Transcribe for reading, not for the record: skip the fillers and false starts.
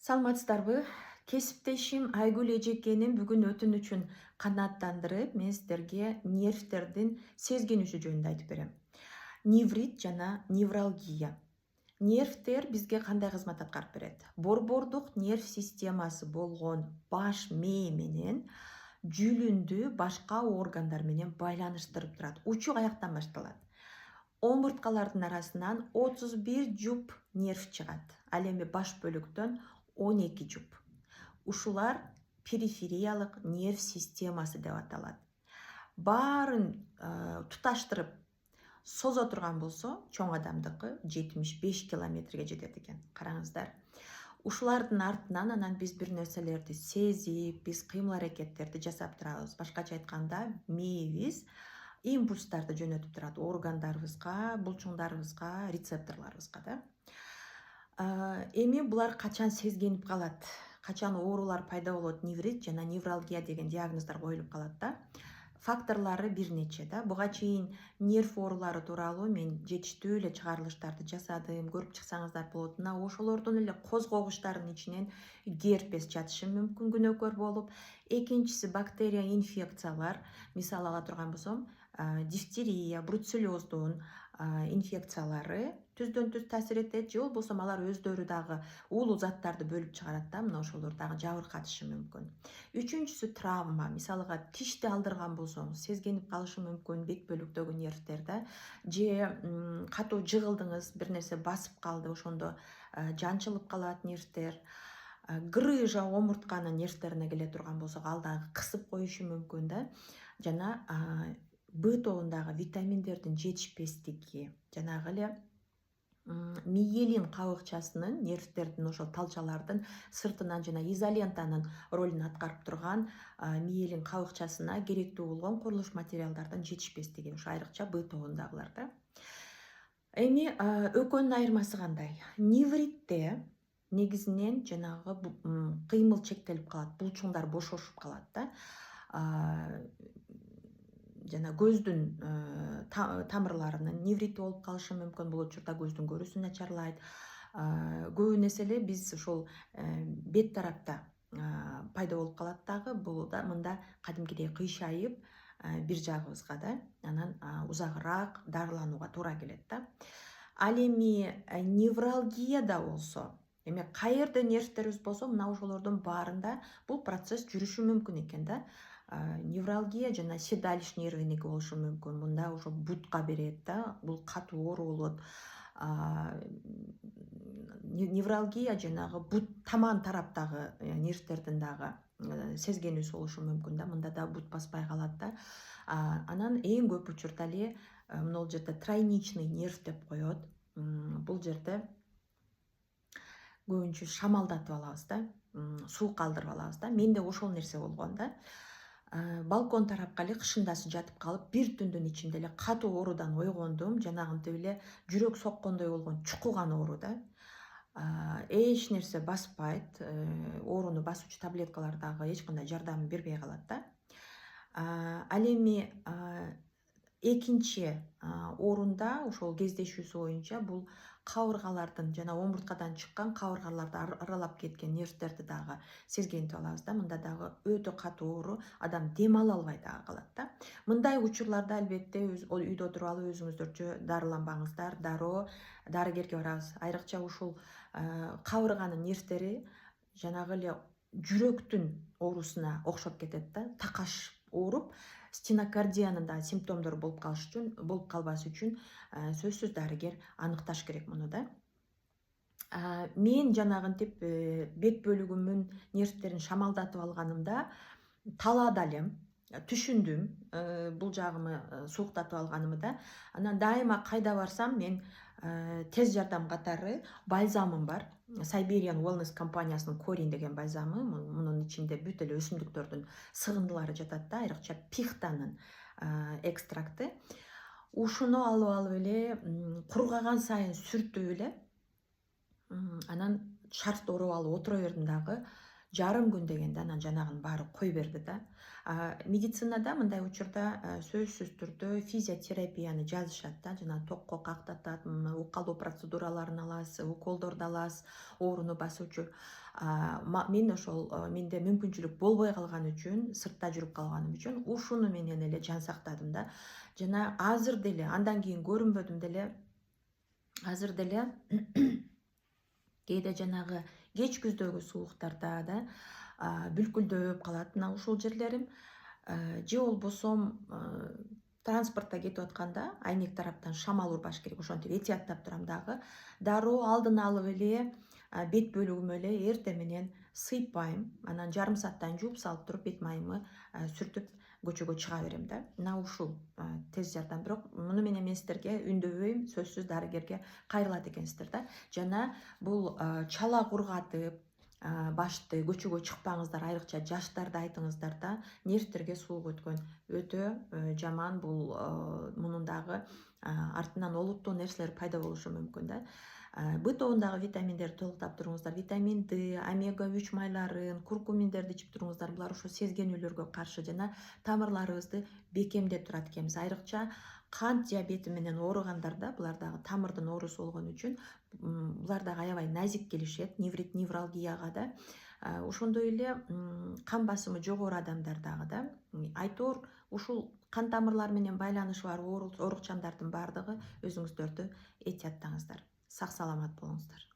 Саламатсыздарбы? Кесиптешим Айгүл Эжекенин бүгүн өтүнүчүн канааттандырып, мен сиздерге нервтердин сезгениши жөнүндө айтып берем. Неврит жана невралгия. Нервтер бизге кандай кызмат аткарып берет? Борбордук нерв системасы болгон баш мээ менен жүлүндү башка органдар менен байланыштырып турат. Учу каяктан башталат? Омурткалардын арасынан 31 жуп нерв чыгат. Ал эми баш бөлүктөн 12 жуп. Ушулар перифериялык нерв системасы деп аталат. Баарын туташтырып созо турган болсо, чоң адамдыкы 75 километрге жетет экен. Караңыздар. Ушулардын артынан анан биз бир нерселерди сезип, биз кыймыл аракеттерди жасап турабыз. Башкача айтканда, мээбиз импульстарды жөнөтүп турат органдарыбызга, булчуңдарыбызга, рецепторлорубузга да. Эми булар качан сезгенип калат? Качан оорулар пайда болот? Неврит жана невралгия деген диагноздар коюлуп калат да. Факторлору бир нече да. Буга чейин нерв оорулары тууралуу мен жетиштүү эле чыгарылыштарды жасадым. Көрүп чыксаңыздар болот. Мына ошолордун эле козгогучтарынын ичинен герпес жатышы мүмкүн күнөөкөр болуп, экинчиси бактерия инфекциялар, мисалы ала турган болсом, дифтерия, бруцеллездун инфекциялары түздөн түз таасир этет, же болбосо алар өздөрү дагы уулуу заттарды бөлүп чыгарат да, мына ошолор дагы жабыркатышы мүмкүн. Үчүнчүсү травма, мисалга тишти алдырган болсоңуз сезгенип калышы мүмкүн бет бөлүктөгү нервтер да, же катуу жыгылдыңыз, бир нерсе басып калды, ошондо жанчылып калат нервтер. Грыжа омуртканын нервтерине келе турган болсок, ал дагы кысып коюшу мүмкүн да. Жана Б тобундагы витаминдердин жетишпестиги, жанагы эле миелин кабыкчасынын, нервтердин ошол талчалардын сыртынан жана изолентанын ролун аткарып турган миелин кабыкчасына керектүү болгон курулуш материалдардын жетишпестиги, ошо айрыкча Б тобундагылар да. Эми экөөнүн айырмасы кандай? Невритте негизинен жанагы кыймыл чектелип калат, булчуңдар бошошуп калат да. Жана көздүн тамырларынын неврити болуп калышы мүмкүн, бул учурда көздүн көрүүсү начарлайт. Көбүнесе эле биз ошол бет тарапта пайда болуп калат дагы, бул да мында кадимкидей кыйшайып бир жагыбызга да, анан узагыраак дарыланууга туура келет да. Ал эми невралгияда болсо, эми каерде нервтерибиз болсо, мына ошолордун баарында бул процесс жүрүшү мүмкүн экен да. Невралгия жана седалищ нервиники болушу мүмкүн. Мында ошо бутка берет да, бул катуу оору болот. Невралгия жанагы бут таман тараптагы нервтердин дагы сезгенүүсү болушу мүмкүн да, мында да бут баспай калат да. Анан эң көп учурда эле могул жерде тройничный нерв деп коет. Бул жерде көбүнчө шамалдатып алабыз да, суук калтырып алабыз да. Менде ошол нерсе болгон да. Балкон тарапка эле кышындасы жатып калып, бир түндүн ичинде эле катуу оорудан ойгондум. Жанагынтип эле жүрөк соккондой болгон чукуган оору да. Эч нерсе баспайт, ооруну басуучу таблеткалар дагы эч кандай жардам бербей калат да. Ал эми экинчи орунда ошол кездешүүсү боюнча бул кабыргалардын жана омурткадан чыккан кабыргаларды аралап кеткен нервтерди дагы сезгенип алабыз да. Мында дагы өтө катуу оору, адам дем ала албай дагы калат да. Мындай учурларда албетте үйдө отуруп алып өзүңүздөрчө дарыланбаңыздар, дароо дарыгерге барабыз. Айрыкча ушул кабырганын нервтери жанагы эле жүрөктүн оорусуна окшоп кетет да. Такаш ооруп, стенокардиянын да симптомдору болуп калбаш үчүн сөзсүз дарыгер аныкташ керек муну да. Мен жанагынтип бет бөлүгүмүн нервтерин шамалдатып алганымда талаада элем, түшүндүм бул жагымы сууктатып алганымы да. Анан дайыма кайда барсам мен тез жардам катары бальзамым бар. Siberian Wellness компаниясынын Корин деген бальзамы, мунун ичинде бүт эле өсүмдүктөрдүн сыгындылары жатат да, айрыкча пихтанын экстракты. Ушуну алып эле кургаган сайын сүртүп эле, анан шарфты ороп алып отура бердим дагы. жарым күн дегенде анан жанагынын баары кой берди да. Медицинада мындай учурда сөзсүз түрдө физиотерапияны жазышат да, жана токко кактатат, укалоо процедураларын аласыз, уколдорду аласыз, ооруну басуучу. Мен ошол менде мүмкүнчүлүк болбой калган үчүн, сыртта жүрүп калганым үчүн ушуну менен эле жан сактадым да. Жана азыр деле, андан кийин көрүнбөдүм деле, азыр деле кээде жанагы кеч күздөгү сууктарда да бүлкүлдөп калат мына ушул жерлерим. Же болбосо транспортто кетип атканда айнек тараптан шамал урбаш керек, ошентип этияттап турам дагы. Дароо алдын алып эле бет бөлүгүмө эле эртең менен сыйпайм, анан жарым сааттан жууп салып туруп бет майымы сүртүп көчөгө чыга берем да. Мына ушул тез жардам. Бирок муну менен мен сиздерге үндөбөйм, сөзсүз дарыгерге кайрылат экенсиздер да. Жана бул чала кургатып башты көчөгө чыкпаңыздар, айрыкча жаштарды айтыңыздар да. Нервтерге суук өткөн өтө жаман. Бул мунун дагы артынан олуттуу нерселер пайда болушу мүмкүн да. Бытовундагы витаминдерди толуктап туруңуздар. Витамин D, омега 3 майларын, куркуминдерди ичип туруңуздар. Булар ошо сезгенүүлөргө каршы жана тамырларыбызды бекемдеп турат экенбиз. Айрыкча кант диабети менен ооругандарда, булар дагы тамырдын оорусу болгон үчүн булар дагы аябай назик келишет, неврит, невралгияга да. Ошондой эле кан басымы жогору адамдар дагы да. Айтор ушул кан тамырлары менен байланышы бар оорукчандардын баардыгы өзүңүздөрдү этияттаңыздар. Сак саламат болуңуздар.